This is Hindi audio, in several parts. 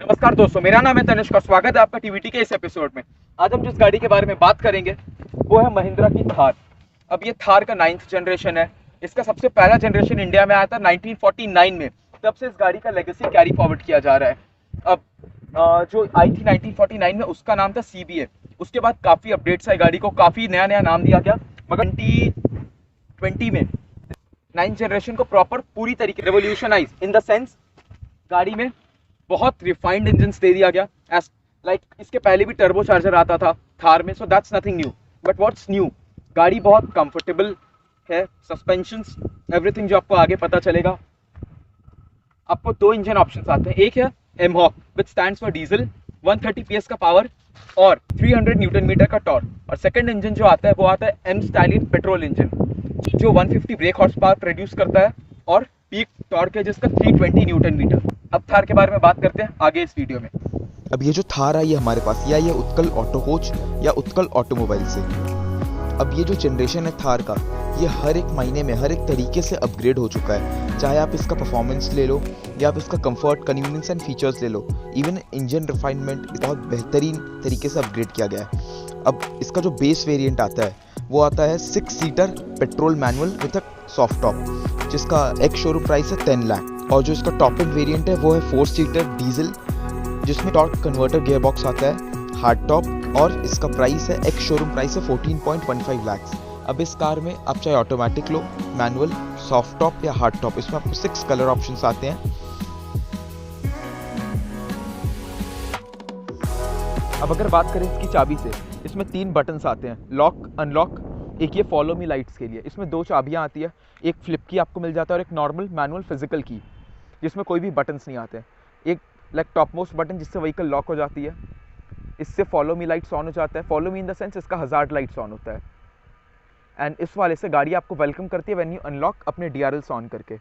नमस्कार दोस्तों, मेरा नाम है तनिष्क और स्वागत है आपका टीवीटी के इस एपिसोड में। आज हम जिस गाड़ी के बारे में बात करेंगे वो है महिंद्रा की थार। अब ये थार का 9th जनरेशन है। इसका सबसे पहला जनरेशन इंडिया में आया था 1949 में। तब से इस गाड़ी का लेगेसी कैरी फॉरवर्ड किया जा रहा है। अब जो आई थी 1949 में उसका नाम था CBA। उसके बाद काफ़ी अपडेट्स आए, गाड़ी को काफ़ी नया नया नाम दिया गया, मगर 2020 में 9th जनरेशन को प्रॉपर पूरी तरीके रेवोल्यूशनाइज इन द सेंस गाड़ी में बहुत रिफाइंड इंजन दे दिया गया। एज लाइक इसके पहले भी टर्बो चार्जर आता था थार में, so that's nothing new. But what's new, गाड़ी बहुत कंफर्टेबल है, सस्पेंशंस, एवरीथिंग जो आपको आगे पता चलेगा। आपको दो इंजन ऑप्शंस आते हैं। एक है mHawk which stands for diesel, 130 PS का पावर और 300 न्यूटन मीटर का टॉर्क। और सेकंड इंजन जो आता है वो आता है एम स्टाइलिन पेट्रोल इंजन, जो 150 ब्रेक हॉर्स पावर प्रोड्यूस करता है और पीक टॉर्क है जिसका 320 न्यूटन मीटर। अब थार के बारे में बात करते हैं आगे इस वीडियो में। अब ये जो थार आई है हमारे पास, या ये उत्कल ऑटो कोच या उत्कल ऑटोमोबाइल से। अब ये जो जनरेशन है थार का, ये हर एक महीने में हर एक तरीके से अपग्रेड हो चुका है। चाहे आप इसका परफॉर्मेंस ले लो या आप इसका कंफर्ट, कन्वीनियंस एंड फीचर्स ले लो, इवन इंजन रिफाइनमेंट बहुत बेहतरीन तरीके से अपग्रेड किया गया है। अब इसका जो बेस वेरिएंट आता है वो आता है 6 seater petrol manual with a soft top, जिसका एक्स शोरूम प्राइस है 10 लाख। और जो इसका टॉप एंड वेरिएंट है वो है 4 सीटर डीजल, जिसमें टॉर्क कन्वर्टर गियर बॉक्स आता है हार्ड टॉप, और इसका प्राइस है एक्स शोरूम प्राइस है 14.15 लाख। अब इस कार में आप चाहे ऑटोमेटिक लो, मैनुअल, सॉफ्ट टॉप या हार्ड टॉप, इसमें आपको 6 कलर ऑप्शंस आते हैं। अब अगर बात करें इसकी चाबी से, इसमें 3 बटन्स आते हैं, लॉक, अनलॉक, एक ये फॉलो मी लाइट्स के लिए। इसमें 2 चाबियां आती है, एक फ्लिप की आपको मिल जाता है और एक नॉर्मल मैनुअल फिजिकल की, जिसमें कोई भी बटन्स नहीं आते। एक लाइक टॉप मोस्ट बटन जिससे व्हीकल लॉक हो जाती है, इससे फॉलो मी लाइट्स ऑन हो जाता है। Follow me in the sense इसका हजार्ड लाइट्स ऑन होता है। एंड इस वाले से गाड़ी आपको वेलकम करती है व्हेन यू अनलॉक अपने DRLs ऑन करके।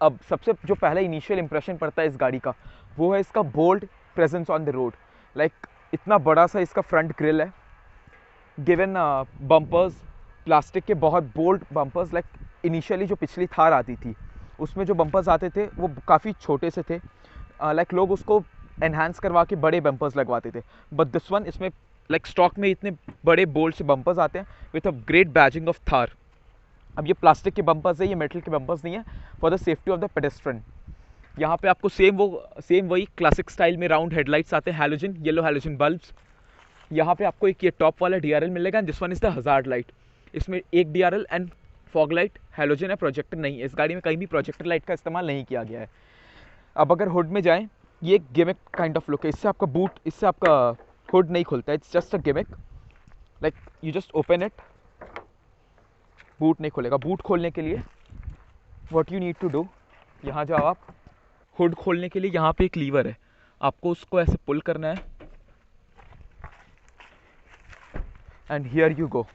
अब सबसे जो पहला इनिशियल इंप्रेशन पड़ता है इस गाड़ी का वो है इसका bold presence on the road. Like इतना बड़ा सा इसका फ्रंट ग्रिल है, गिवन बम्पर्स, प्लास्टिक के बहुत बोल्ड बम्पर्स। लाइक इनिशियली जो पिछली थार आती थी उसमें जो बम्पर्स आते थे वो काफ़ी छोटे से थे, लाइक लोग उसको एनहांस करवा के बड़े बम्पर्स लगवाते थे। बट दिस वन, इसमें लाइक स्टॉक में इतने बड़े बोल्ड से बम्पर्स आते हैं with a great badging of Thar. अब ये प्लास्टिक के बम्पर्स है, ये मेटल के बम्पर्स नहीं है, for the safety of the pedestrian. यहाँ पे आपको सेम वही क्लासिक स्टाइल में राउंड हेडलाइट्स आते हैं, हैलोजन, येलो हैलोजन बल्ब्स। यहाँ पे आपको एक ये टॉप वाला DRL मिलेगा, this one is the hazard light. इसमें एक DRL and fog light halogen है, प्रोजेक्टर नहीं है। इस गाड़ी में कहीं भी प्रोजेक्टर लाइट का इस्तेमाल नहीं किया गया है। अब अगर हुड में जाएं, ये एक गिमिक काइंड ऑफ लुक है। इससे आपका हुड नहीं खुलता है, it's just a gimmick. Like you just open it, boot नहीं खुलेगा। बूट खोलने के लिए what you need to do, यहाँ जाओ आप। हुड खोलने के लिए यहाँ पे एक लीवर है, आपको उसको ऐसे पुल करना है एंड हियर यू गो,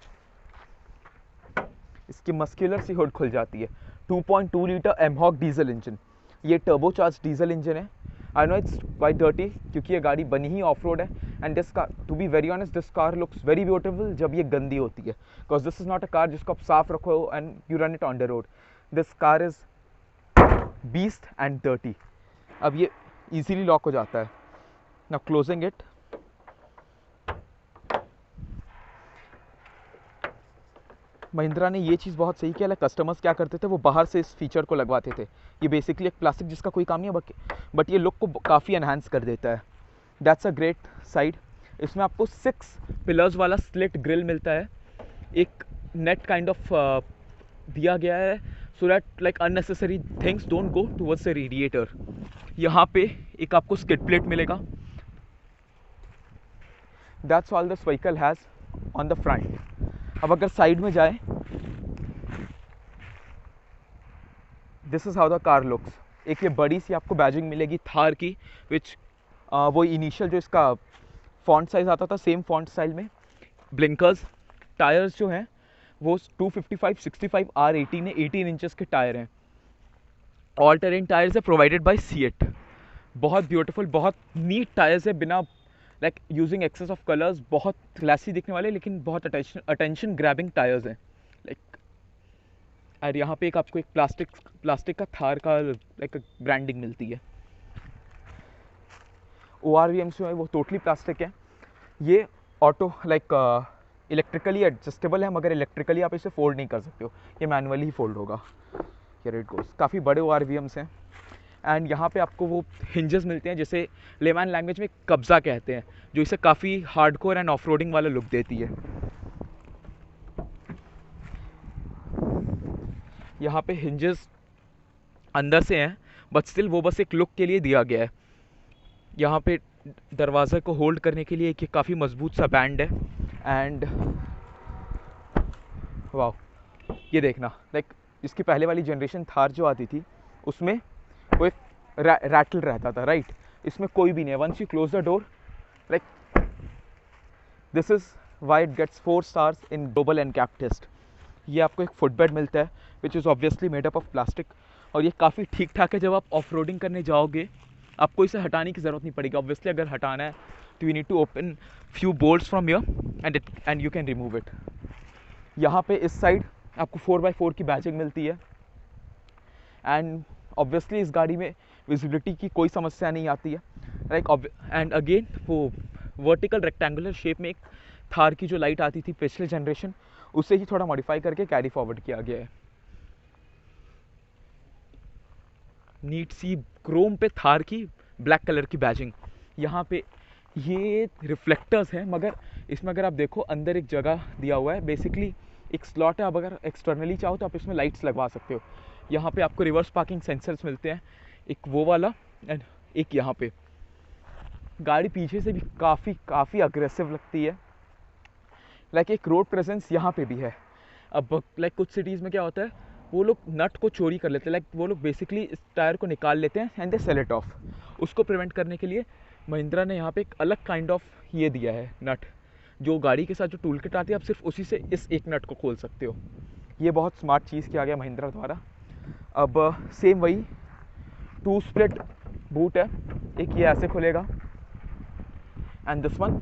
इसकी मस्कुलर सी हुड खुल जाती है। 2.2 लीटर एमहॉक डीजल इंजन, ये टर्बो चार्ज डीजल इंजन है। I know it's quite dirty क्योंकि ये गाड़ी बनी ही ऑफ रोड है। And this car, to be very honest, this car looks very beautiful जब ये गंदी होती है, because this is not a car जिसको आप साफ रखो and you run it on the road. This car is beast and dirty. अब ये इजीली लॉक हो जाता है। नाउ क्लोजिंग इट, महिंद्रा ने ये चीज़ बहुत सही किया। लाइक कस्टमर्स क्या करते थे, वो बाहर से इस फीचर को लगवाते थे। ये बेसिकली एक प्लास्टिक जिसका कोई काम नहीं है, बट ये लुक को काफ़ी एनहांस कर देता है। That's a great side. इसमें आपको 6 पिलर्स वाला स्लिट ग्रिल मिलता है। एक नेट काइंड ऑफ दिया गया है so that like unnecessary things don't go towards the radiator. यहाँ पे एक आपको स्किड प्लेट मिलेगा। That's all this vehicle has on the front. अब अगर साइड में जाए, this is how the car looks. एक ये बड़ी सी आपको बैजिंग मिलेगी थार की, विच वो इनिशियल जो इसका फॉन्ट साइज आता था सेम फॉन्ट स्टाइल में। ब्लिंकर्स, टायर्स जो हैं वो 255/65 R18 है, 18 इंचेस के टायर हैं। ऑल टेरेन टायर्स है प्रोवाइडेड बाय सीएट। बहुत ब्यूटीफुल, बहुत नीट टायर्स है, बिना like using excess of colours, बहुत क्लासी दिखने वाले लेकिन बहुत अटेंशन ग्रैबिंग टायर्स हैं। लाइक और यहाँ पे एक आपको एक प्लास्टिक का थार का लाइक ब्रांडिंग मिलती है। ORVMs जो है वो टोटली प्लास्टिक है। ये ऑटो लाइक इलेक्ट्रिकली एडजस्टेबल है, मगर इलेक्ट्रिकली आप इसे फोल्ड नहीं कर सकते हो, ये मैनुअली ही फोल्ड होगा। Here it goes. काफ़ी बड़े ORVMs हैं। एंड यहाँ पे आपको वो हिंजेस मिलते हैं जिसे लेमैन लैंग्वेज में कब्जा कहते हैं, जो इसे काफ़ी हार्डकोर एंड ऑफ रोडिंग वाला लुक देती है। यहाँ पे हिंजेस अंदर से हैं, बट स्टिल वो बस एक लुक के लिए दिया गया है। यहाँ पे दरवाज़े को होल्ड करने के लिए एक काफ़ी मजबूत सा बैंड है। एंड वाह, ये देखना, लाइक इसकी पहले वाली जनरेशन थार जो आती थी उसमें वो एक रैटल रहता था, राइट? इसमें कोई भी नहीं है। Once you close the door, like this is why it gets 4 stars in global NCAP test. ये आपको एक फुटबेड मिलता है which is obviously made up of plastic, और ये काफ़ी ठीक ठाक है। जब आप ऑफ रोडिंग करने जाओगे आपको इसे हटाने की ज़रूरत नहीं पड़ेगी। ऑब्वियसली अगर हटाना है तो you need to open few bolts from here and you can remove it. यहाँ पे इस साइड आपको 4x4 की बैजिंग मिलती है। एंड ऑब्वियसली इस गाड़ी में विजिबिलिटी की कोई समस्या नहीं आती है, लाइक एंड अगेन वो वर्टिकल रेक्टेंगुलर शेप में एक थार की जो लाइट आती थी पिछले जनरेशन, उसे ही थोड़ा मॉडिफाई करके कैरी फॉरवर्ड किया गया है। नीट सी क्रोम पे थार की ब्लैक कलर की बैजिंग। यहाँ पे ये रिफ्लेक्टर्स हैं, मगर इसमें अगर आप देखो अंदर एक जगह दिया हुआ है, बेसिकली एक स्लॉट है। अब अगर एक्सटर्नली चाहो तो आप इसमें लाइट्स लगवा सकते हो। यहाँ पे आपको रिवर्स पार्किंग सेंसर्स मिलते हैं, एक वो वाला एंड एक यहाँ पे। गाड़ी पीछे से भी काफ़ी अग्रेसिव लगती है, लाइक एक रोड प्रेजेंस यहाँ पे भी है। अब लाइक कुछ सिटीज़ में क्या होता है, वो लोग नट को चोरी कर लेते हैं, लाइक वो लोग बेसिकली इस टायर को निकाल लेते हैं and they sell it of. उसको प्रिवेंट करने के लिए महिंद्रा ने यहाँ पे एक अलग काइंड ऑफ ये दिया है नट, जो गाड़ी के साथ जो टूल किट आती है आप सिर्फ उसी से इस एक नट को खोल सकते हो। ये बहुत स्मार्ट चीज़ किया गया महिंद्रा द्वारा। अब सेम वही 2 स्प्लिट बूट है, एक ये ऐसे खुलेगा एंड दिस वन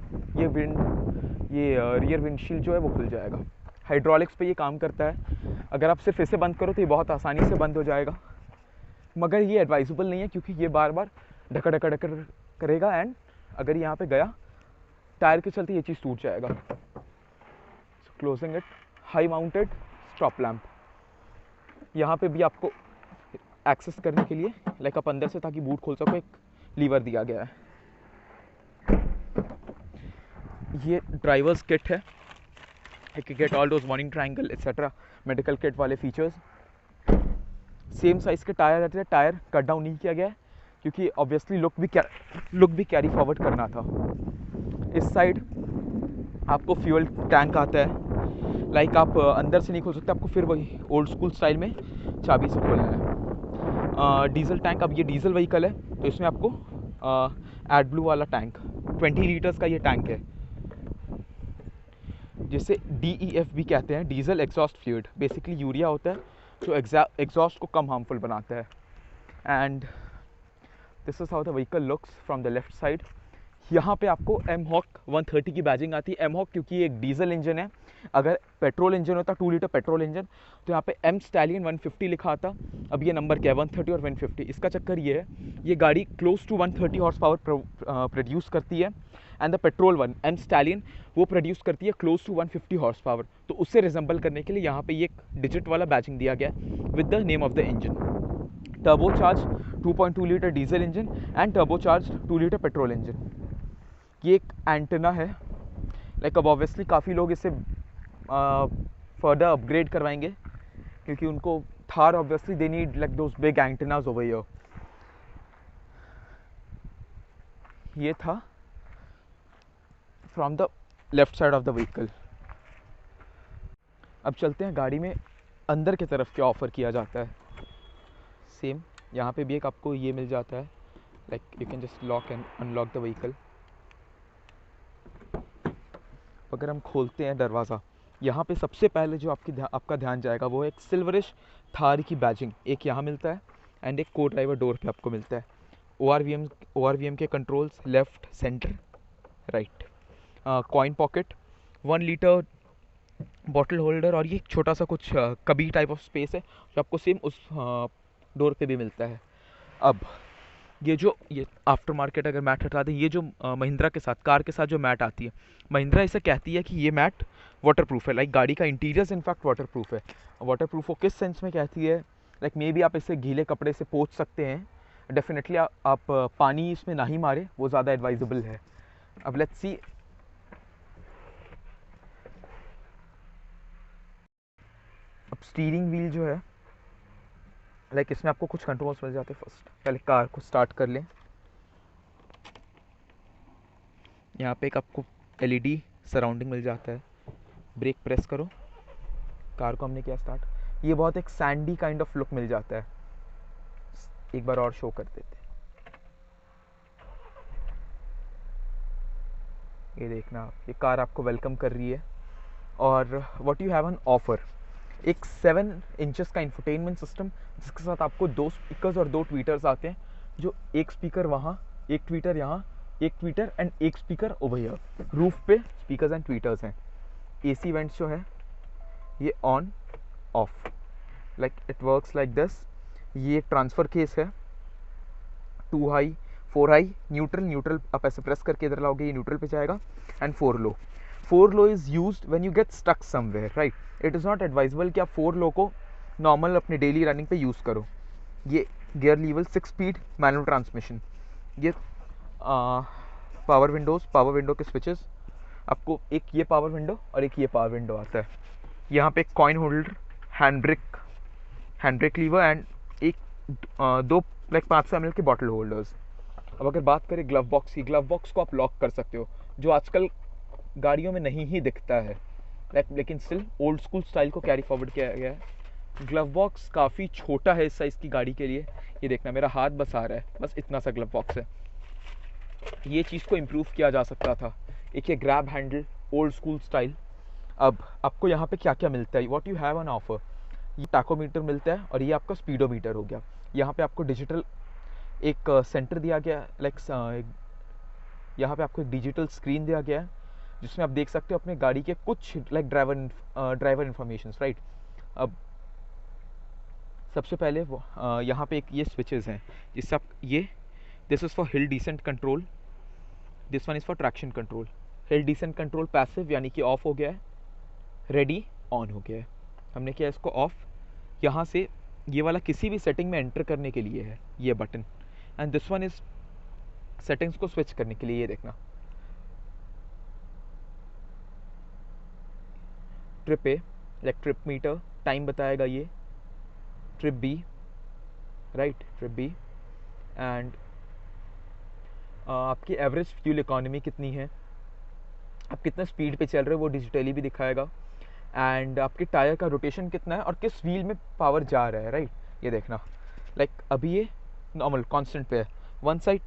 ये रियर विंडशील्ड जो है वो खुल जाएगा। हाइड्रोलिक्स पे ये काम करता है। अगर आप सिर्फ इसे बंद करो तो ये बहुत आसानी से बंद हो जाएगा, मगर ये एडवाइजेबल नहीं है क्योंकि ये बार बार ढकर करेगा एंड अगर यहाँ पे गया टायर के चलते ये चीज़ टूट जाएगा। Closing it, high mounted stop lamp. यहाँ पे भी आपको एक्सेस करने के लिए लाइक आप अंदर से ताकि बूट खोल सको एक लीवर दिया गया है। ये ड्राइवर्स किट है, you get all those warning triangle etc medical kit वाले फीचर्स। सेम साइज़ के टायर रहते हैं, टायर कट डाउन नहीं किया गया है क्योंकि ऑब्वियसली लुक भी कैरी फॉरवर्ड करना था। इस साइड आपको फ्यूल टैंक आता है, लाइक आप अंदर से नहीं खोल सकते, आपको फिर वही ओल्ड स्कूल स्टाइल में चाबी से खोलना है। डीजल टैंक, अब ये डीजल व्हीकल है तो इसमें आपको एडब्लू वाला टैंक 20 लीटर्स का ये टैंक है, जिसे DEF भी कहते हैं, diesel exhaust fluid. Basically urea होता है जो एग्जॉस्ट को कम हार्मफुल बनाता है। And this is how the vehicle looks from the left side. यहाँ पे आपको M-Hawk 130 की बैजिंग आती है। M-Hawk क्योंकि ये एक डीजल इंजन है, अगर पेट्रोल इंजन होता 2 लीटर पेट्रोल इंजन तो यहाँ पे M Stallion 150 लिखा आता। अब ये नंबर क्या है 130 और 150। इसका चक्कर ये है, ये गाड़ी close to 130 horse power produce करती है and the petrol one M Stallion वो प्रोड्यूस करती है क्लोज टू 150 हॉर्स पावर। तो उससे रिजेंबल करने के लिए यहाँ पे ये एक डिजिट वाला बैजिंग दिया गया with the name of the engine. Turbocharge 2.2 litre diesel engine and turbocharge 2 litre petrol engine. ये एक एंटेना है, लाइक अब ऑब्वियसली काफ़ी लोग इसे फर्दर अपग्रेड करवाएंगे क्योंकि उनको Thar obviously they need like those big antennas over here. ये था from the left side of the vehicle. अब चलते हैं गाड़ी में अंदर की तरफ क्या ऑफ़र किया जाता है। सेम यहाँ पे भी एक आपको ये मिल जाता है, like you can just lock and unlock the vehicle. अगर हम खोलते हैं दरवाज़ा, यहाँ पे सबसे पहले जो आपका ध्यान जाएगा वो एक सिल्वरिश थार की बैजिंग एक यहाँ मिलता है एंड एक को ड्राइवर डोर पे आपको मिलता है। ORVM के controls left centre right, coin pocket, 1 litre bottle holder और ये छोटा सा कुछ कबी टाइप ऑफ स्पेस है जो आपको सेम उस डोर पे भी मिलता है। अब ये आफ्टर मार्केट अगर मैट हटा दें, ये जो महिंद्रा के साथ, कार के साथ जो मैट आती है, महिंद्रा इसे कहती है कि ये मैट वाटर प्रूफ है। लाइक गाड़ी का इंटीरियर्स इनफैक्ट वाटर प्रूफ है। वाटर प्रूफ वो किस सेंस में कहती है, लाइक मे बी आप इसे गीले कपड़े से पोंछ सकते हैं, डेफिनेटली आप पानी इसमें ना ही मारे, वो ज़्यादा एडवाइजेबल है। अब लेट्स सी, अब स्टीयरिंग व्हील जो है, लाइक इसमें आपको कुछ कंट्रोल्स मिल जाते हैं। फर्स्ट पहले कार को स्टार्ट कर लें। यहाँ पे एक आपको एलईडी सराउंडिंग मिल जाता है। ब्रेक प्रेस करो, कार को हमने किया स्टार्ट। ये बहुत एक सैंडी काइंड ऑफ लुक मिल जाता है। एक बार और शो कर देते हैं। ये देखना आप, ये कार आपको वेलकम कर रही है। और what you have on offer, एक 7 इंचेस का इंफोटेनमेंट सिस्टम, जिसके साथ आपको 2 स्पीकर्स और 2 ट्वीटर्स आते हैं। जो एक स्पीकर वहाँ, एक ट्वीटर यहाँ, एक ट्वीटर एंड एक स्पीकर ओवर हियर। रूफ पे स्पीकर्स एंड ट्वीटर्स हैं। एसी वेंट्स जो है ये on off, like it works like this. ये ट्रांसफ़र केस है, 2 हाई 4 हाई, न्यूट्रल। न्यूट्रल आप ऐसे प्रेस करके इधर लाओगे, ये न्यूट्रल पे जाएगा। And 4 low. 4 low is used when you get stuck somewhere, right. It is not advisable कि आप 4 लो को नॉर्मल अपने डेली रनिंग पे यूज़ करो। ये gear level 6 speed manual transmission. ये पावर विंडो के स्विचेस, आपको एक ये पावर विंडो और एक ये पावर विंडो आता है। यहाँ पे एक coin holder, hand brake lever and एक 2 लाइक 500 ml के बॉटल होल्डर्स। अब अगर बात करें ग्लव बॉक्स की, ग्लव बॉक्स को आप लॉक कर सकते हो, जो आजकल गाड़ियों में नहीं ही दिखता है, लेकिन स्टिल ओल्ड स्कूल स्टाइल को कैरी फॉरवर्ड किया गया है। ग्लव बॉक्स काफ़ी छोटा है इस साइज़ की गाड़ी के लिए। ये देखना, मेरा हाथ बस आ रहा है, बस इतना सा ग्लव बॉक्स है। ये चीज़ को इम्प्रूव किया जा सकता था। एक ये grab handle old school style. अब आपको यहाँ पे क्या क्या मिलता है, what you have on offer, ये टैकोमीटर मिलता है और ये आपका स्पीडोमीटर हो गया। यहाँ पे आपको डिजिटल एक सेंटर दिया गया, लाइक यहाँ पे आपको एक डिजिटल स्क्रीन दिया गया है, जिसमें आप देख सकते हो अपने गाड़ी के कुछ लाइक ड्राइवर इन्फॉर्मेशन, राइट। अब सबसे पहले वो यहाँ पे एक ये स्विचेस हैं, जिससे आप ये, this is for hill descent control, this one is for traction control. Hill descent control passive यानी कि ऑफ हो गया है, रेडी ऑन हो गया है। हमने किया इसको ऑफ। यहाँ से ये वाला किसी भी सेटिंग में एंटर करने के लिए है ये button, and this one is settings को स्विच करने के लिए। ये देखना, trip A, like trip meter, time बताएगा ये। Trip B, right, trip B. And आपकी एवरेज फ्यूल इकोनॉमी कितनी है, आप कितना स्पीड पे चल रहे हो, वो डिजिटली भी दिखाएगा। एंड आपके टायर का रोटेशन कितना है और किस व्हील में पावर जा रहा है, राइट। ये देखना, लाइक अभी ये नॉर्मल कांस्टेंट पे है। One side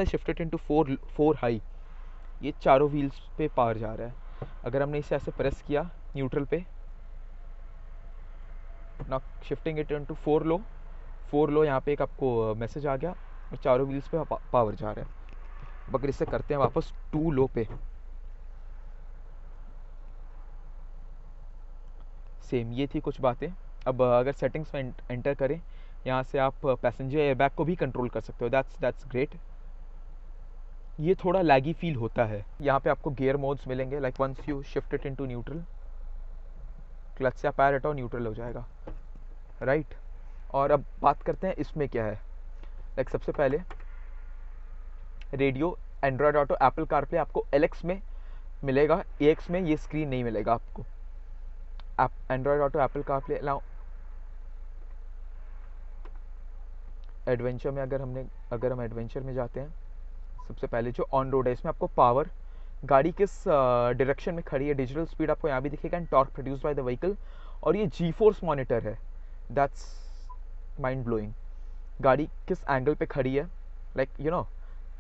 shifted into 4 high, ये चारों व्हील्स पे पावर जा रहा है। अगर हमने इसे ऐसे प्रेस किया न्यूट्रल पे, ना शिफ्टिंग इट इनटू 4 लो, यहाँ पे एक आपको मैसेज आ गया और चारों व्हील्स पे पावर जा रहा है। अब अगर इसे करते हैं वापस 2 लो पे, सेम ये थी कुछ बातें। अब अगर सेटिंग्स में एंटर करें, यहाँ से आप पैसेंजर एयरबैग को भी कंट्रोल कर सकते हो। That's great. ये थोड़ा लैगी फील होता है। यहाँ पे आपको गियर मोड्स मिलेंगे, like once you shift it into neutral, clutch से आप पैर हटाओ, न्यूट्रल हो जाएगा, राइट। और अब बात करते हैं इसमें क्या है। लाइक सबसे पहले radio, Android auto, Apple CarPlay आपको LX में मिलेगा, AX में ये स्क्रीन नहीं मिलेगा आपको। Android auto, Apple CarPlay allow. Adventure में अगर हम एडवेंचर में जाते हैं, सबसे पहले जो ऑन रोड है, इसमें आपको पावर, गाड़ी किस डायरेक्शन में खड़ी है, डिजिटल स्पीड आपको यहाँ भी दिखेगा, and torque produced by the vehicle. और ये जी फोर्स मॉनिटर है, दैट्स माइंड ब्लोइंग। गाड़ी किस एंगल पे खड़ी है, लाइक यू नो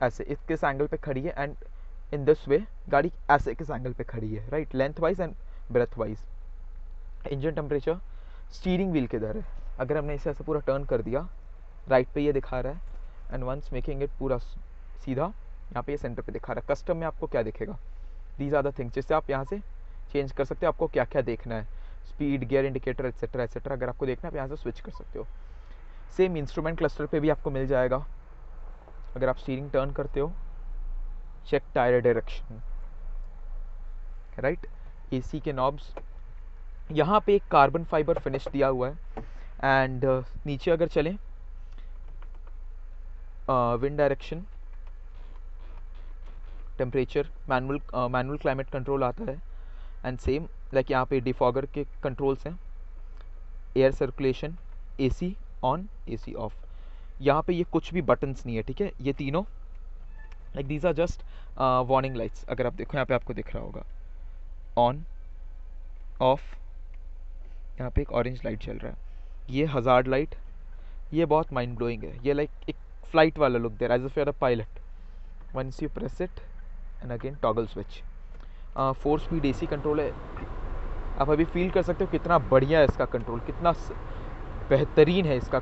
ऐसे किस एंगल पे खड़ी है, एंड इन दिस वे गाड़ी ऐसे किस एंगल पे खड़ी है, right, length wise and breadth wise. Engine temperature, steering wheel किधर है, अगर हमने इसे ऐसे पूरा टर्न कर दिया, राइट पे ये दिखा रहा है, एंड वंस मेकिंग इट पूरा सीधा, यहाँ पे ये सेंटर पे दिखा रहा है। कस्टम में आपको क्या दिखेगा, दीज आर द थिंग्स, जिससे आप यहाँ से चेंज कर सकते हो आपको क्या क्या देखना है, speed, gear indicator, etcetera etcetera. अगर आपको देखना है आप यहाँ से स्विच कर सकते हो। सेम इंस्ट्रूमेंट क्लस्टर पे भी आपको मिल जाएगा। अगर आप स्टीयरिंग टर्न करते हो, check tyre direction, right. AC के नॉब्स, यहाँ पे एक कार्बन फाइबर फिनिश दिया हुआ है। एंड नीचे अगर चलें, wind direction, temperature, manual climate control आता है। एंड सेम लाइक यहाँ पे डिफॉगर के कंट्रोल्स हैं, air circulation, AC on, AC of. यहाँ पे ये कुछ भी बटन्स नहीं है, ठीक है। ये तीनों like these are just warning lights. अगर आप देखो यहाँ पे आपको दिख रहा होगा ऑन, ऑफ, यहाँ पे एक ऑरेंज लाइट चल रहा है, ये हजार्ड लाइट। ये बहुत माइंड ब्लोइंग है, ये लाइक एक फ्लाइट वाला लुक दे रहा है, as if you are a pilot. Once you press it and again toggle switch. 4 speed AC control है। आप अभी फील कर सकते हो कितना बढ़िया है इसका कंट्रोल, कितना बेहतरीन है इसका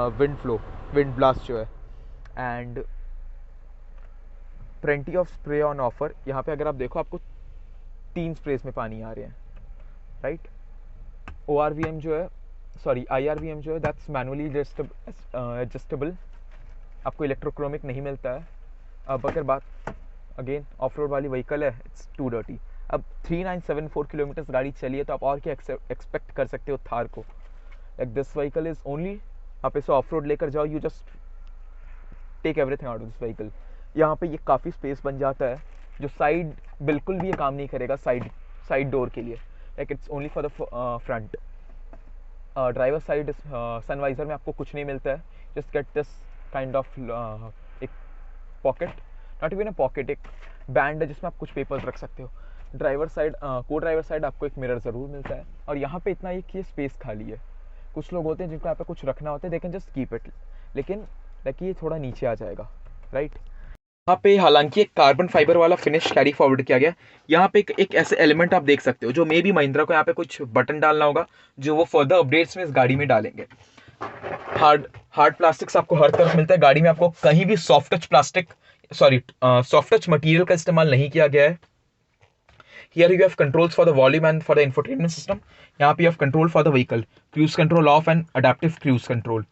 विंड फ्लो, विंड ब्लास्ट जो है। And plenty of spray on offer. यहाँ पे अगर आप देखो आपको 3 स्प्रेज में पानी आ रहे हैं, राइट। ORVM जो है, सॉरी IRVM जो है, दैट्स मैनुअली एडजस्टेबल, आपको इलेक्ट्रोक्रोमिक नहीं मिलता है। अब अगर बात अगेन ऑफ रोड वाली व्हीकल है, इट्स टू डर्टी। अब 3974 किलोमीटर गाड़ी चली है, तो आप और क्या एक्सपेक्ट कर सकते हो थार को। Like this vehicle is only, आप इसे ऑफ रोड लेकर जाओ, you just take everything out of this vehicle. यहाँ पे ये काफ़ी स्पेस बन जाता है, जो साइड बिल्कुल भी ये काम नहीं करेगा साइड डोर के लिए। Like it's only for the front. Driver side sun visor में आपको कुछ नहीं मिलता है, just get this kind of एक pocket, not even a pocket, एक बैंड है जिसमें आप कुछ पेपर्स रख सकते हो। ड्राइवर साइड, को ड्राइवर साइड आपको एक मिरर ज़रूर मिलता है। और यहाँ पे इतना एक ये स्पेस खाली है। कुछ लोग होते हैं जिनको यहाँ पे कुछ रखना होता है, they can just keep it, लेकिन लाइक ये थोड़ा नीचे आ जाएगा, राइट। यहाँ पे हालांकि एक कार्बन फाइबर वाला फिनिश कैरी फॉरवर्ड किया गया। यहाँ पे एक ऐसे एलिमेंट आप देख सकते हो जो मे बी महिंद्रा को यहाँ पे कुछ बटन डालना होगा, जो वो फर्दर अपडेट्स में इस गाड़ी में डालेंगे। हार्ड प्लास्टिक्स आपको हर तरफ मिलता है गाड़ी में, आपको कहीं भी सॉफ्ट टच मटेरियल का इस्तेमाल नहीं किया गया है। Here you have controls for the volume and for the infotainment system. यहाँ पे you have control for the vehicle, cruise control off and adaptive cruise control.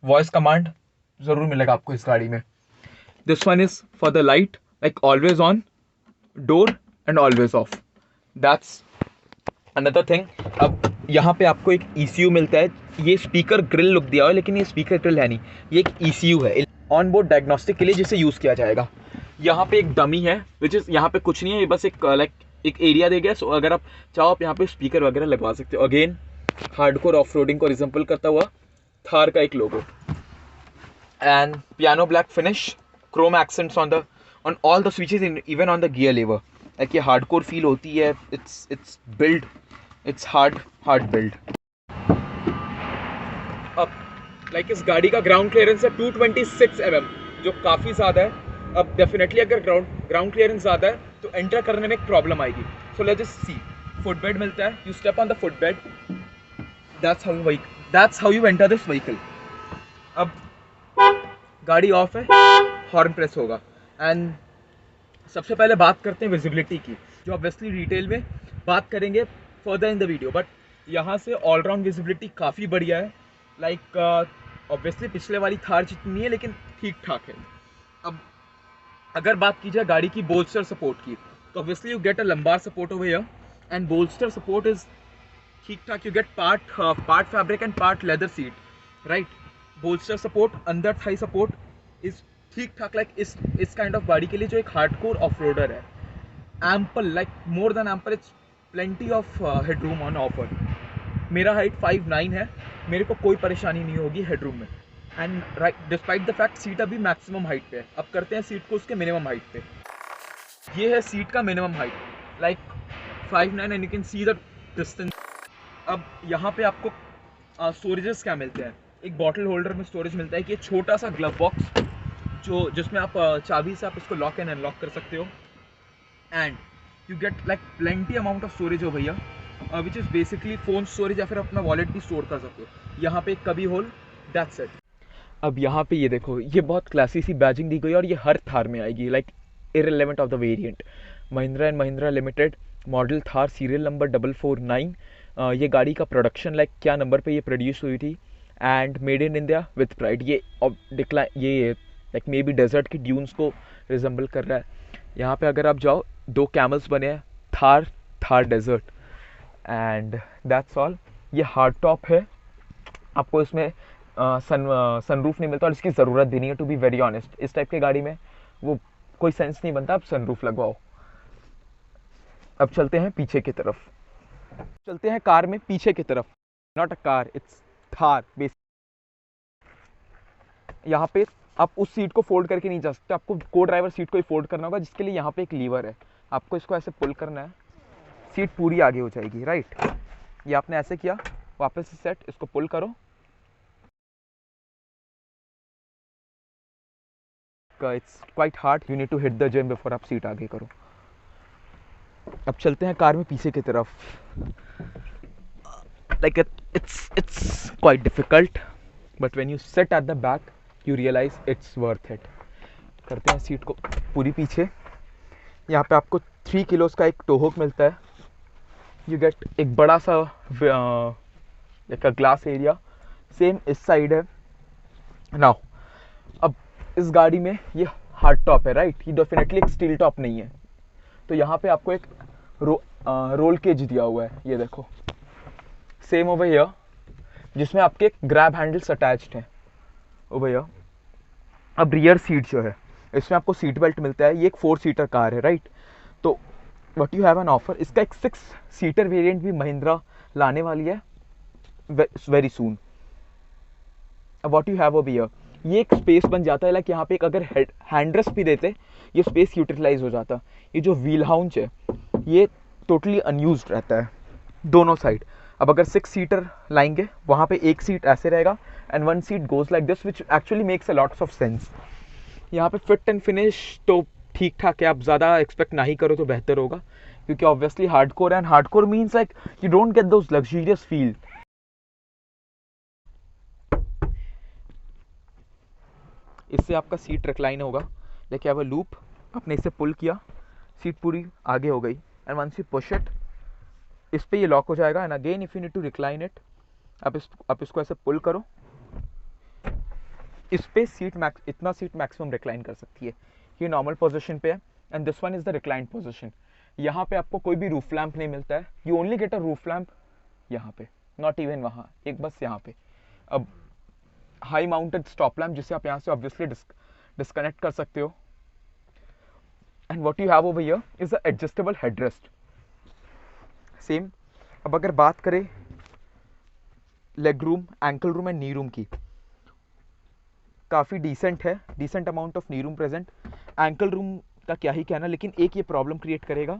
Voice command जरूर मिलेगा आपको इस गाड़ी में। This one is for the light, like always on, door and always off. That's another thing. अब यहाँ पे आपको एक ECU मिलता है। ये स्पीकर ग्रिल लुक दिया हुआ है, लेकिन ये स्पीकर ग्रिल है नहीं, ये एक ECU है ऑन बोर्ड डायग्नोस्टिक के लिए, जिसे यूज़ किया जाएगा। यहाँ पे एक डमी है, विच इज़ यहाँ पे कुछ नहीं है, ये बस एक लाइक एक एरिया दे गया। सो अगर आप चाहो आप यहाँ पे स्पीकर वगैरह लगवा सकते हो। अगेन हार्डकोर ऑफ रोडिंग को रिजेंबल करता हुआ थार का एक logo. And piano black finish, chrome accents on all the switches, even on the gear lever. Like ये हार्डकोर फील होती है। It's build, it's hard build. अब लाइक इस गाड़ी का ग्राउंड क्लियरेंस है 226 mm, जो काफ़ी ज़्यादा है। अब डेफिनेटली अगर ग्राउंड क्लियरेंस ज़्यादा है तो एंटर करने में एक प्रॉब्लम आएगी। So let's just see, footbed मिलता है, you step on the footbed, that's how you enter this vehicle. अब गाड़ी ऑफ है, हॉर्न प्रेस होगा। एंड सबसे पहले बात करते हैं विजिबिलिटी की, जो ऑब्वियसली डिटेल में बात करेंगे further in the video, but यहाँ से ऑलराउंड विजिबिलिटी काफ़ी बढ़िया है। लाइक ऑब्वियसली पिछले वाली थार जितनी नहीं है, लेकिन ठीक ठाक है। अब अगर बात की जाए गाड़ी की बोल्स्टर सपोर्ट की, तो obviously you get a lumbar support over here, and bolster support is ठीक ठाक। You get part fabric and part leather seat, right. Bolster support, अंदर थाई सपोर्ट इज ठीक ठाक। लाइक इस काइंड ऑफ गाड़ी के लिए जो एक हार्डकोर ऑफ रोडर है, ample, like more than ample, it's plenty of headroom on offer. मेरा हाइट 5'9" है, मेरे को कोई परेशानी नहीं होगी हेडरूम में। And right, despite the fact seat अभी मैक्सिमम हाइट पे है। अब करते हैं सीट को उसके मिनिमम हाइट पे। ये है सीट का minimum height, like 5'9", and you can see the distance. अब यहाँ पे आपको स्टोरेजेस क्या मिलते हैं, एक बॉटल होल्डर में स्टोरेज मिलता है कि ये छोटा सा ग्लव बॉक्स, जिसमें आप चाबी से आप इसको लॉक एंड अनलॉक कर सकते हो। And you get like plenty amount of storage हो भैया, which is basically phone storage, या फिर अपना वॉलेट भी स्टोर कर सकते हो। यहाँ पे एक कभी होल, दैट्स इट। अब यहाँ पे ये देखो, ये बहुत क्लासी सी बैजिंग दी गई है, और ये हर थार में आएगी, like irrelevant of the variant. Mahindra and Mahindra limited, model Thar, serial number 449। ये गाड़ी का प्रोडक्शन लाइक क्या नंबर पे ये प्रोड्यूस हुई थी, and made in India with pride. ये डिक्लाइन ये लाइक मे बी डेजर्ट की ड्यून्स को रिजेंबल कर रहा है। यहाँ पे अगर आप जाओ 2 कैमल्स बने हैं, Thar desert, and that's all. ये हार्ड टॉप है, आपको इसमें सनरूफ नहीं मिलता और इसकी ज़रूरत भी नहीं है, टू बी वेरी ऑनेस्ट। इस टाइप की गाड़ी में वो कोई सेंस नहीं बनता आप सनरूफ लगवाओ। अब चलते हैं पीछे की तरफ, चलते हैं कार में पीछे की तरफ। Not a car, it's Thar basic. यहाँ पे आप उस सीट को फोल्ड करके नहीं जा सकते, आपको को ड्राइवर सीट को ही फोल्ड करना होगा, जिसके लिए यहाँ पे एक लीवर है, आपको इसको ऐसे पुल करना है, सीट पूरी आगे हो जाएगी, राइट। ये आपने ऐसे किया, वापस से सेट, इसको पुल करो, it's quite hard, you need to hit the gym before आप सीट आगे करो। अब चलते हैं कार में पीछे की तरफ। Like it's quite difficult, but when you sit at the back you realise it's worth it. करते हैं सीट को पूरी पीछे। यहाँ पे आपको 3 किलोस का एक टो हुक मिलता है। यू गेट एक बड़ा सा एक ग्लास एरिया, सेम इस साइड है। नाउ अब इस गाड़ी में ये हार्ड टॉप है, राइट, ये डेफिनेटली एक स्टील टॉप नहीं है। तो यहाँ पे आपको एक रोल केज दिया हुआ है, ये देखो, सेम ओवर हियर, जिसमें आपके ग्रैब हैंडल्स अटैच्ड हैं ओवर हियर। अब रियर सीट जो है, इसमें आपको सीट बेल्ट मिलता है। ये एक 4 सीटर कार है, राइट। तो what you have an offer, इसका एक 6 सीटर वेरिएंट भी महिंद्रा लाने वाली है वेरी सून। अब what you have over here, ये एक स्पेस बन जाता है, लाइक यहाँ पे एक अगर हैंडरेस्ट भी देते ये स्पेस यूटिलाइज हो जाता। ये जो व्हील हाउंच है ये टोटली अनयूज्ड रहता है दोनों साइड। अब अगर 6 सीटर लाएंगे, वहाँ पे एक सीट ऐसे रहेगा and 1 seat goes like this, which actually makes a lots of sense. यहाँ पे फिट एंड फिनिश तो ठीक ठाक है, आप ज़्यादा एक्सपेक्ट नहीं करो तो बेहतर होगा, क्योंकि ऑब्वियसली हार्डकोर है, and hardcore means like you don't get those luxurious feel. इससे आपका सीट रिक्लाइन होगा, लेकिन अब लूप आपने इसे पुल किया, सीट पूरी आगे हो गई, and once you push it, इस पे ये लॉक हो जाएगा। And again if you need to recline it, आप इसको ऐसे पुल करो, इस पे इतना सीट मैक्सिमम रिक्लाइन कर सकती है। ये नॉर्मल पोजीशन पे है, and this one is the recline position. यहाँ पे आपको कोई भी रूफ लैम्प नहीं मिलता है, you only get a roof lamp यहाँ पे, नॉट इवन वहाँ, एक बस यहाँ पे। अब हाई माउंटेड स्टॉप लैम्प, जिसे आप यहाँ से ऑब्वियसली डिस्कनेक्ट कर सकते हो। And what you have over here is a adjustable headrest, same. अब अगर बात करें leg room, ankle room and knee room की, काफ़ी डिसेंट है, decent amount of knee room present. Ankle room का क्या ही कहना, लेकिन एक ये प्रॉब्लम क्रिएट करेगा,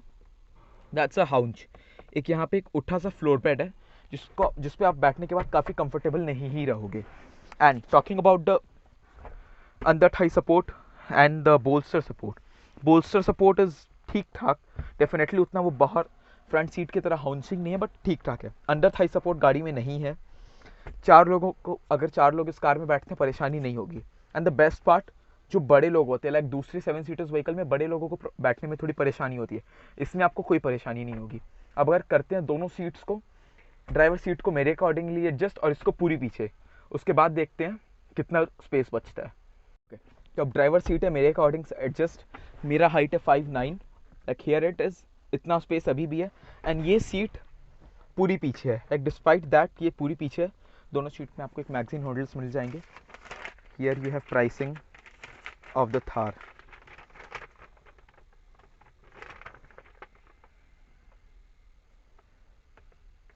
दैट्स अ हाउंच। एक यहाँ पे एक उठा सा फ्लोर पैड है, जिस पे आप बैठने के बाद काफ़ी कंफर्टेबल नहीं ही रहोगे। And talking about the under Thai support and the bolster support is ठीक ठाक, डेफिनेटली उतना वो बाहर फ्रंट सीट की तरह हाउंसिंग नहीं है, बट ठीक ठाक है। अंडर थाई सपोर्ट गाड़ी में नहीं है। 4 लोगों को, अगर 4 लोग इस कार में बैठते हैं परेशानी नहीं होगी। एंड द बेस्ट पार्ट, जो बड़े लोग होते हैं, लाइक दूसरी 7 सीटर्स व्हीकल में बड़े लोगों को बैठने में थोड़ी परेशानी होती है, इसमें आपको कोई परेशानी नहीं होगी। अब अगर करते हैं दोनों सीट्स को, ड्राइवर सीट को मेरे अकॉर्डिंगली एडजस्ट और इसको पूरी पीछे, उसके बाद देखते हैं कितना स्पेस बचता है। तो अब ड्राइवर सीट है मेरे अकॉर्डिंग से एडजस्ट, मेरा हाइट है 5'9", लाइक हियर इट इज, इतना स्पेस अभी भी है। एंड ये सीट पूरी पीछे है, लाइक डिस्पाइट दैट ये पूरी पीछे है। दोनों सीट में आपको एक मैगजीन होल्डर्स मिल जाएंगे। Here you have pricing of the Thar.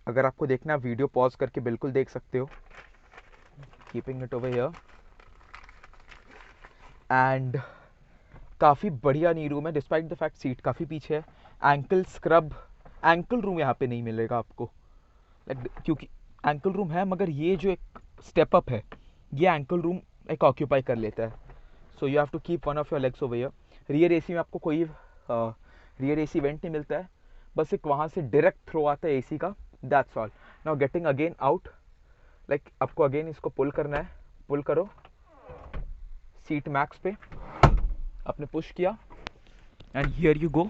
अगर आपको देखना है वीडियो पॉज करके बिल्कुल देख सकते हो, keeping it over here. And काफ़ी बढ़िया नी रूम है, डिस्पाइट द फैक्ट सीट काफ़ी पीछे है। एंकल स्क्रब, एंकल रूम यहाँ पे नहीं मिलेगा आपको, क्योंकि एंकल रूम है, मगर ये जो एक स्टेप अप है, ये एंकल रूम एक ऑक्यूपाई कर लेता है। So you have to keep one of your legs over here. Rear AC में आपको कोई रियर एसी वेंट नहीं मिलता है, बस एक वहाँ से डायरेक्ट थ्रो आता है एसी का, that's all. Now getting again out, like आपको अगेन इसको पुल करना है, पुल करो, सीट मैक्स पे आपने पुश किया, and here you go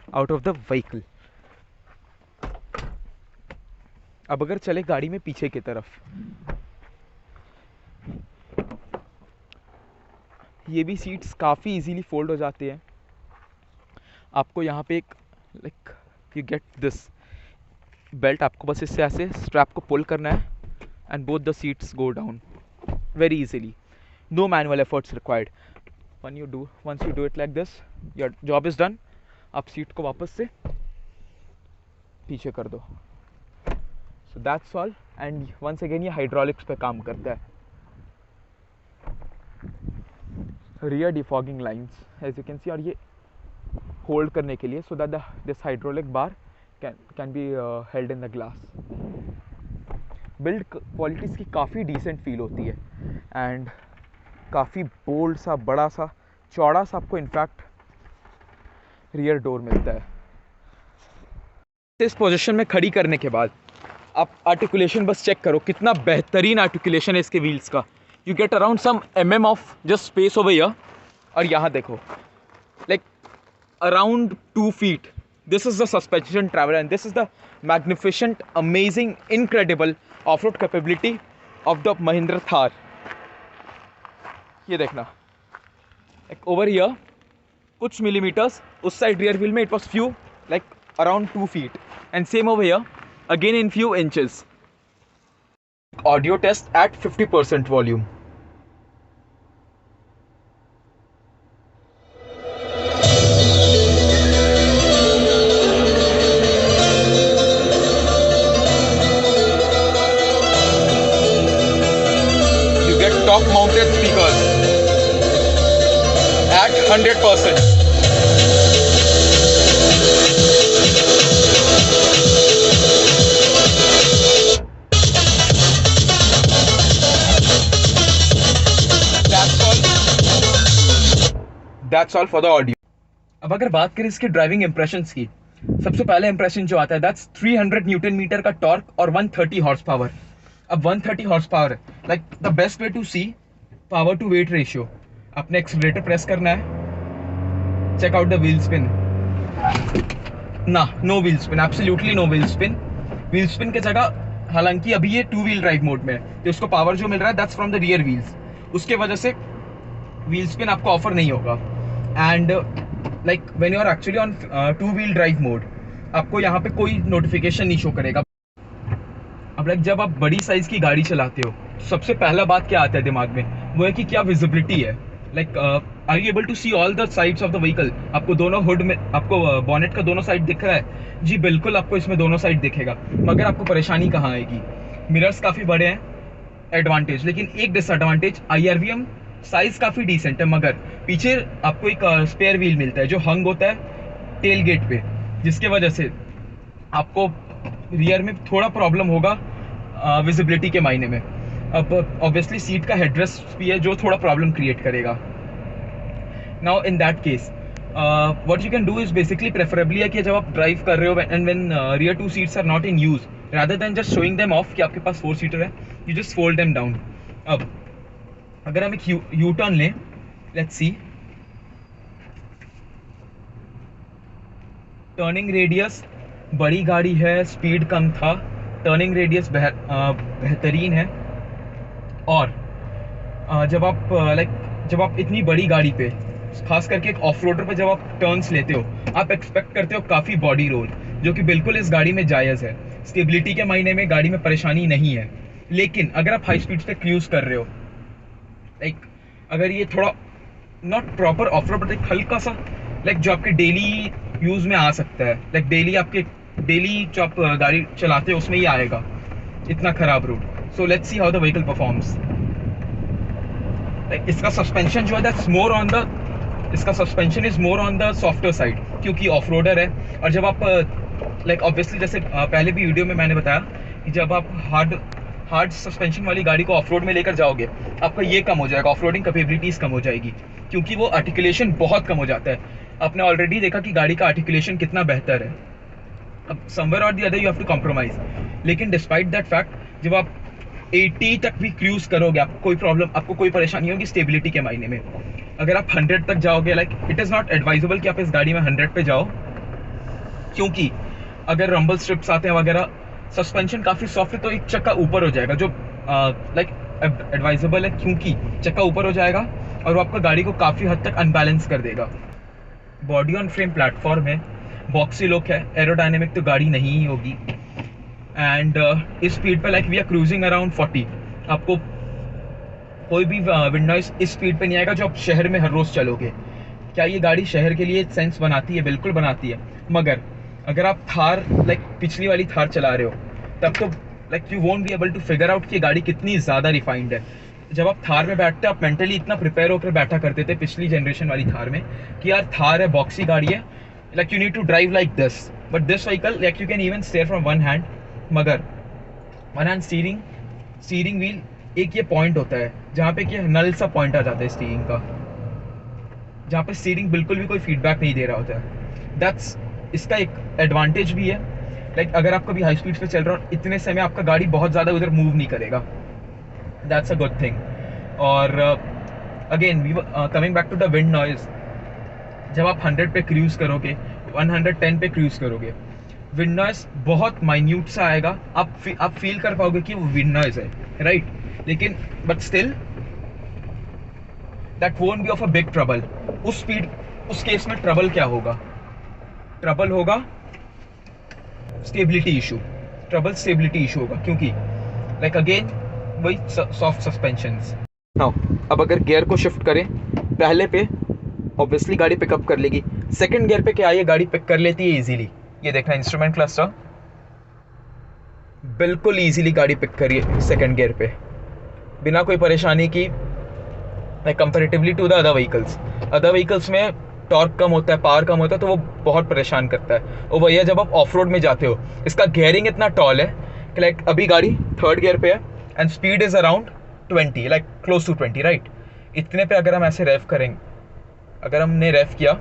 out of the vehicle. अब अगर चले गाड़ी में पीछे की तरफ, ये भी सीट्स काफ़ी इजीली फोल्ड हो जाते हैं। आपको यहाँ पे एक like you get this belt, आपको बस इससे ऐसे स्ट्रैप को पुल करना है and both the seats go down very easily. No manual efforts required. Once you do it like this, your job is done. आप सीट को वापस से पीछे कर दो. So that's all. And once again ये हाइड्रोलिक्स पे काम करता है. Rear defogging lines, as you can see, और ये होल्ड करने के लिए so that this hydraulic bar can be held in the glass. Build quality इसकी काफ़ी डिसेंट फील होती है एंड काफ़ी बोल्ड सा, बड़ा सा, चौड़ा सा आपको इनफैक्ट रियर डोर मिलता है। इस पोजीशन में खड़ी करने के बाद आप आर्टिकुलेशन बस चेक करो, कितना बेहतरीन आर्टिकुलेशन है इसके व्हील्स का। You get around some mm of just space over here, और यहाँ देखो like around 2 feet. This is the suspension travel and this is the magnificent, amazing, incredible off-road capability of the Mahindra Thar. ये देखना, like over here, कुछ millimeters, उस side rear wheel में it was few, like around 2 feet, and same over here, again in few inches. Audio test at 50% volume. Top mounted speakers at 100%. That's all for the audio. अब अगर बात करें इसके ड्राइविंग इंप्रेशंस की, सबसे पहला इंप्रेशन जो आता है दैट्स 300 न्यूटन मीटर का टॉर्क और 130 हॉर्स पावर। अब 130 हॉर्स पावर है, like the best way to see power to weight ratio. आपने एक्सीलरेटर प्रेस करना है, check out the wheel spin. No wheel spin, absolutely no wheel spin. Wheel spin की जगह, हालांकि अभी ये 2 व्हील ड्राइव मोड में है, तो इसको पावर जो मिल रहा है that's from the rear wheels, उसके वजह से व्हील स्पिन आपको ऑफर नहीं होगा। And like when you are actually on 2 wheel drive mode, आपको यहाँ पे कोई नोटिफिकेशन नहीं शो करेगा। अब लाइक जब आप बड़ी साइज की गाड़ी चलाते हो तो सबसे पहला बात क्या आता है दिमाग में, वो है कि क्या विजिबिलिटी है। Like are you able to see all the sides of the vehicle. आपको दोनों हुड में, आपको बॉनेट का दोनों साइड दिख रहा है? जी बिल्कुल, आपको इसमें दोनों साइड दिखेगा। मगर आपको परेशानी कहाँ आएगी, मिरर्स काफ़ी बड़े हैं, एडवांटेज। लेकिन एक डिसएडवांटेज, IRVM साइज काफ़ी डिसेंट है, मगर पीछे आपको एक स्पेयर व्हील मिलता है जो हंग होता है टेल गेट पे, जिसके वजह से आपको रियर में थोड़ा प्रॉब्लम होगा विजिबिलिटी के मायने में। अब ऑब्वियसली सीट का हेडरेस्ट भी है जो थोड़ा प्रॉब्लम क्रिएट करेगा। Now in that case what you can do is basically, preferably है कि जब आप ड्राइव कर रहे हो and when rear 2 seats are not in use, rather than just showing them off कि आपके पास 4 सीटर है, you just fold them down. अब अगर हम एक यू टर्न लें, लेट्स सी, टर्निंग रेडियस, बड़ी गाड़ी है, स्पीड कम था, टर्निंग रेडियस बेहतरीन है। और जब आप इतनी बड़ी गाड़ी पे, खास करके एक ऑफ रोडर पे जब आप टर्न्स लेते हो, आप एक्सपेक्ट करते हो काफ़ी बॉडी रोल, जो कि बिल्कुल इस गाड़ी में जायज़ है। स्टेबिलिटी के मायने में गाड़ी में परेशानी नहीं है। लेकिन अगर आप हाई स्पीड पे क्रूज कर रहे हो, लाइक अगर ये थोड़ा not proper off road, but हल्का सा लाइक जो आपके डेली यूज़ में आ सकता है, लाइक डेली जो आप गाड़ी चलाते हो उसमें ही आएगा, इतना खराब route. So let's see how the vehicle performs. Like इसका सस्पेंशन जो है दैट्स मोर ऑन द, इसका suspension is more on the softer side, क्योंकि ऑफ रोडर है। और जब आप लाइक ऑब्वियसली जैसे पहले भी वीडियो में मैंने बताया कि जब आप हार्ड सस्पेंशन वाली गाड़ी को ऑफ रोड में लेकर जाओगे, आपका ये कम हो जाएगा, ऑफ रोडिंग कैपेबिलिटीज़ कम हो जाएगी, क्योंकि वो आर्टिकुलेशन बहुत कम हो जाता है। आपने ऑलरेडी देखा कि गाड़ी का आर्टिकुलेशन कितना बेहतर है। अब समवेयर और the other you have to compromise. लेकिन डिस्पाइट दैट फैक्ट, जब आप 80 तक भी क्रूज करोगे, आपको कोई परेशानी होगी स्टेबिलिटी के मायने में। अगर आप 100 तक जाओगे, like it is not advisable कि आप इस गाड़ी में 100 पे जाओ, क्योंकि अगर रंबल स्ट्रिप्स आते हैं वगैरह, सस्पेंशन काफ़ी सॉफ्ट है तो एक चक्का ऊपर हो जाएगा, जो लाइक एडवाइजेबल है, क्योंकि चक्का ऊपर हो जाएगा और वो आपका गाड़ी को काफ़ी हद तक अनबैलेंस कर देगा। बॉडी ऑन फ्रेम प्लेटफॉर्म है, बॉक्सी लुक है, एरोडायनेमिक तो गाड़ी नहीं ही होगी। एंड इस स्पीड पे like we are cruising around 40, आपको कोई भी विंड नॉइज इस स्पीड पे नहीं आएगा जो आप शहर में हर रोज़ चलोगे। क्या ये गाड़ी शहर के लिए सेंस बनाती है? बिल्कुल बनाती है, मगर अगर आप थार लाइक पिछली वाली थार चला रहे हो तब तो like you won't be able to figure out कि गाड़ी कितनी ज़्यादा रिफाइंड है। जब आप थार में बैठते हो आप मेंटली इतना प्रिपेयर होकर बैठा करते थे पिछली जनरेशन वाली थार में कि यार थार है, बॉक्सी गाड़ी है, like you need to drive like this, but this vehicle like you can even steer from one hand, मगर वन हैंड स्टीयरिंग व्हील एक ये पॉइंट होता है जहाँ पे कि नल सा पॉइंट आ जाता है स्टीयरिंग का, जहाँ पे स्टीयरिंग बिल्कुल भी कोई फीडबैक नहीं दे रहा होता है। दैट्स इसका एक एडवांटेज भी है, लाइक अगर आप कभी हाई स्पीड पे चल रहे हो इतने समय आपका गाड़ी बहुत ज़्यादा उधर मूव नहीं करेगा, दैट्स अ गुड थिंग। और again we coming back to the wind noise, जब आप 100 पे क्रूज करोगे, 110 पे क्रूज करोगे, विंड नॉइज बहुत माइन्यूट सा आएगा, आप फील कर पाओगे कि वो विंड नॉइज है, राइट? लेकिन but still that won't be of a big trouble. उस केस में ट्रबल क्या होगा? ट्रबल होगा स्टेबिलिटी इशू, स्टेबिलिटी इशू होगा, क्योंकि लाइक अगेन वही सॉफ्ट सस्पेंशंस। नाउ अब अगर गियर को शिफ्ट करें, पहले पे ऑब्वियसली गाड़ी पिकअप कर लेगी, सेकंड गियर पे क्या है, गाड़ी पिक कर लेती है इजीली। ये देखना इंस्ट्रूमेंट क्लस्टर बिल्कुल इजीली गाड़ी पिक करिए सेकंड गियर पे बिना कोई परेशानी की, comparatively to the other vehicles में टॉर्क कम होता है, पावर कम होता है, तो वो बहुत परेशान करता है। और वही है जब आप ऑफ रोड में जाते हो, इसका गियरिंग इतना टॉल है कि लाइक अभी गाड़ी थर्ड गियर पे है and speed is around 20, like close to 20, right? इतने पे अगर हम ऐसे रेव करेंगे, अगर हमने रेव किया,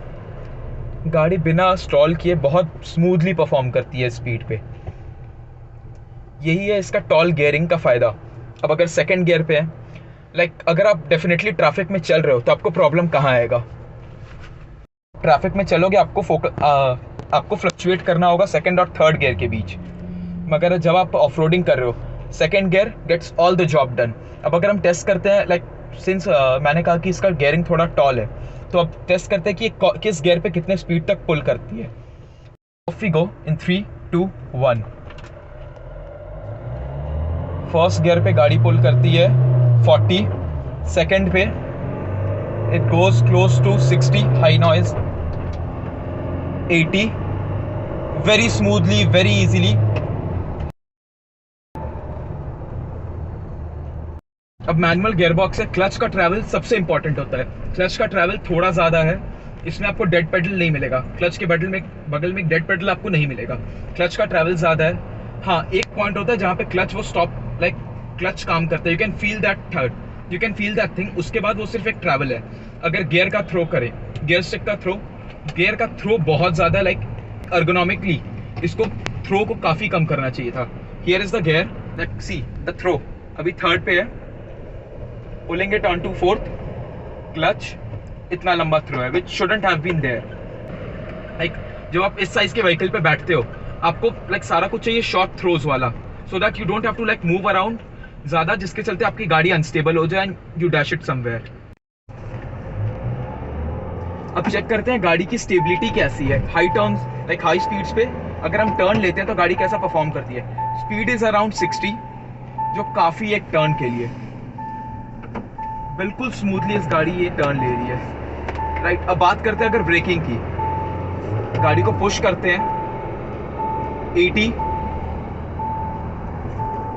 गाड़ी बिना स्टॉल किए बहुत स्मूथली परफॉर्म करती है स्पीड पे। यही है इसका टॉल गियरिंग का फ़ायदा। अब अगर सेकंड गियर पे है, लाइक अगर आप डेफिनेटली ट्रैफिक में चल रहे हो तो आपको प्रॉब्लम कहाँ आएगा? ट्रैफिक में चलोगे आपको फ्लक्चुएट करना होगा सेकंड और थर्ड गियर के बीच, मगर जब आप ऑफ रोडिंग कर रहे हो second gear gets all the job done. अब अगर हम टेस्ट करते हैं, लाइक सिंस मैंने कहा कि इसका गियरिंग थोड़ा टॉल है, तो अब टेस्ट करते हैं कि किस गियर पे कितने स्पीड तक पुल करती है। Off we go in 3, 2, 1। First gear पे गाड़ी पुल करती है 40, सेकंड पे it goes close to 60, high noise 80, very smoothly, very easily. अब मैनुअल गियरबॉक्स है, क्लच का ट्रैवल सबसे इंपॉर्टेंट होता है। क्लच का ट्रैवल थोड़ा ज़्यादा है, इसमें आपको डेड पेडल नहीं मिलेगा, क्लच के बगल में डेड पेडल आपको नहीं मिलेगा, क्लच का ट्रैवल ज़्यादा है। हाँ, एक पॉइंट होता है जहाँ पे क्लच वो स्टॉप, लाइक क्लच काम करता है, you can feel that thing, उसके बाद वो सिर्फ एक ट्रैवल है। अगर गियर का थ्रो करें, गियर स्टिक का थ्रो बहुत ज़्यादा लाइक अर्गोनॉमिकली इसको थ्रो को काफ़ी कम करना चाहिए था। Here is the gear, like see the throw अभी थर्ड पे है, pulling it on to fourth, clutch, इतना लंबा थ्रो है which shouldn't have been there. Like जब आप इस साइज के व्हीकल पे बैठते हो आपको लाइक सारा कुछ चाहिए शॉर्ट थ्रोज वाला, so that you don't have to like move around ज़्यादा, जिसके चलते आपकी गाड़ी अनस्टेबल हो जाए and you dash it somewhere. अब चेक करते हैं गाड़ी की स्टेबिलिटी कैसी है high turns, like high speeds पे अगर हम टर्न लेते हैं तो गाड़ी कैसा परफॉर्म करती है। स्पीड इज अराउंड 60, जो काफ़ी एक टर्न के लिए बिल्कुल स्मूथली इस गाड़ी ये टर्न ले रही है, राइट? अब बात करते हैं अगर ब्रेकिंग की, गाड़ी को पुश करते हैं 80,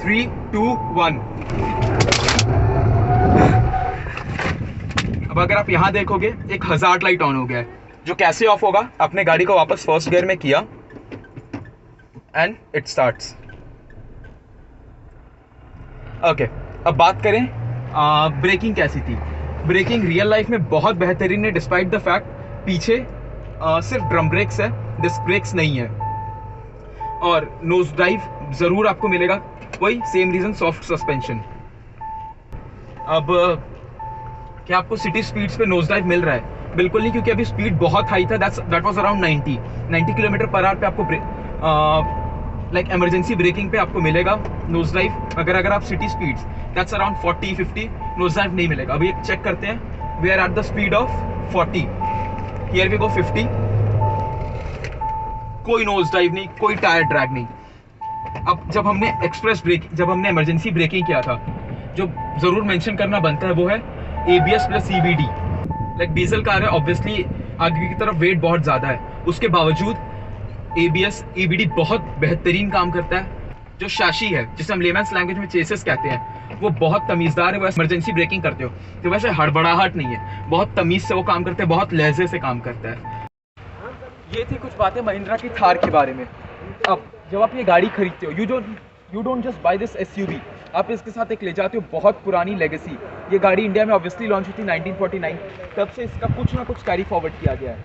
3, 2, 1। अब अगर आप यहां देखोगे एक हजार्ड लाइट ऑन हो गया है, जो कैसे ऑफ होगा? आपने गाड़ी को वापस फर्स्ट गियर में किया एंड इट स्टार्ट्स। ओके, अब बात करें ब्रेकिंग कैसी थी। ब्रेकिंग रियल लाइफ में बहुत बेहतरीन है, डिस्पाइट द फैक्ट पीछे सिर्फ ड्रम ब्रेक्स है, डिस्क ब्रेक्स नहीं है, और नोज ड्राइव जरूर आपको मिलेगा, वही सेम रीजन सॉफ्ट सस्पेंशन। अब क्या आपको सिटी स्पीड्स पे नोज ड्राइव मिल रहा है? बिल्कुल नहीं, क्योंकि अभी स्पीड बहुत हाई था, that was around 90 kilometre per hour पे आपको लाइक इमरजेंसी ब्रेकिंग पे आपको मिलेगा नोज ड्राइव। अगर आप city speeds that's around 40-50, nose drive नहीं मिलेगा। अभी एक चेक करते हैं, we are at the speed of 40, here we go 50, कोई नोज ड्राइव नहीं, कोई टायर ड्रैग नहीं। अब जब हमने इमरजेंसी ब्रेकिंग किया था, जो जरूर मेंशन करना बनता है वो है ABS plus CVD। Like diesel car है, ऑब्वियसली आगे की तरफ वेट बहुत ज़्यादा है, उसके बावजूद ABS EBD बहुत बेहतरीन काम करता है। जो शाशी है, जिसे हम लेमैन्स लैंग्वेज में चेसेस कहते हैं, वो बहुत तमीज़दार है। वैसे इमरजेंसी ब्रेकिंग करते हो तो वैसे हड़बड़ाहट नहीं है, बहुत तमीज़ से वो काम करते हैं, बहुत लहजे से काम करता है। ये थी कुछ बातें महिंद्रा की थार के बारे में। अब जब आप ये गाड़ी खरीदते हो, you don't just by this SUV, आप इसके साथ एक ले जाते हो बहुत पुरानी लेगेसी। ये गाड़ी इंडिया में ऑब्वियसली लॉन्च हुई थी 1949, तब से इसका कुछ ना कुछ कैरी फॉरवर्ड किया गया है।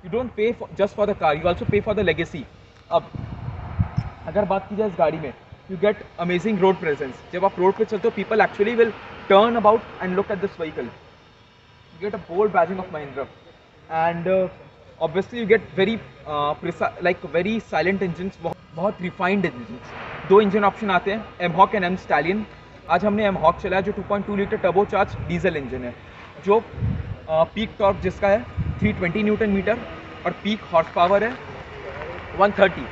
You don't pay just for the car, you also pay for the legacy. अब अगर बात की जाए इस गाड़ी में, you get amazing road presence. जब आप रोड पे चलते हो, people actually will turn about and look at this vehicle. You get a bold badging of Mahindra and obviously you get very silent engines, बहुत रिफाइंड इंजन्स। 2 इंजन ऑप्शन आते हैं, M-Hawk एंड M Stallion। आज हमने M-Hawk चलाया जो 2.2 litre turbo charge diesel engine है, जो पीक टॉर्क जिसका है 320 न्यूटन मीटर और पीक हॉर्स पावर है 130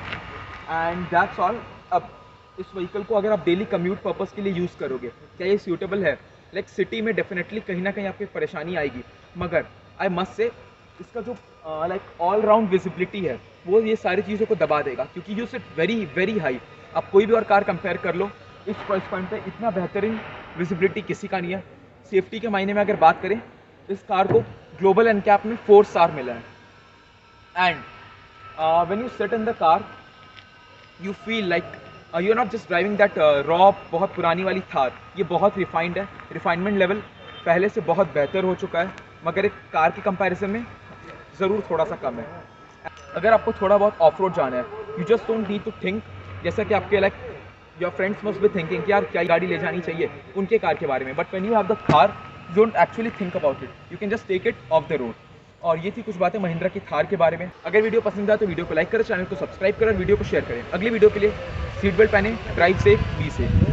एंड दैट्स ऑल। अब इस व्हीकल को अगर आप डेली कम्यूट पर्पस के लिए यूज़ करोगे, क्या ये सूटेबल है? लाइक सिटी में डेफिनेटली कहीं ना कहीं आपको परेशानी आएगी, मगर आई मस्ट से इसका जो लाइक ऑल राउंड विजिबिलिटी है वो ये सारी चीज़ों को दबा देगा, क्योंकि you sit very very high. आप कोई भी और कार कंपेयर कर लो, इस प्राइस पॉइंट पे इतना बेहतरीन विजिबिलिटी किसी का नहीं है। सेफ्टी के मायने में अगर बात करें, इस कार को ग्लोबल एनकैप में 4 स्टार मिला है। And when you sit in the car, you feel like you are not just driving that raw बहुत पुरानी वाली थार। ये बहुत रिफाइंड है, रिफाइनमेंट लेवल पहले से बहुत बेहतर हो चुका है, मगर एक कार के कंपैरिजन में ज़रूर थोड़ा सा कम है। अगर आपको थोड़ा बहुत ऑफ रोड जाना है, you just don't need to think, जैसा कि आपके like your friends must be thinking कि यार क्या गाड़ी ले जानी चाहिए उनके कार के बारे में, but when you have the car you don't actually think about it, you can just take it off the road. और ये थी कुछ बातें महिंद्रा की थार के बारे में। अगर वीडियो पसंद आए तो वीडियो को लाइक करें, चैनल को सब्सक्राइब करें, वीडियो को शेयर करें। अगली वीडियो के लिए सीट बेल्ट पहने, ड्राइव सेफ, बी सेफ।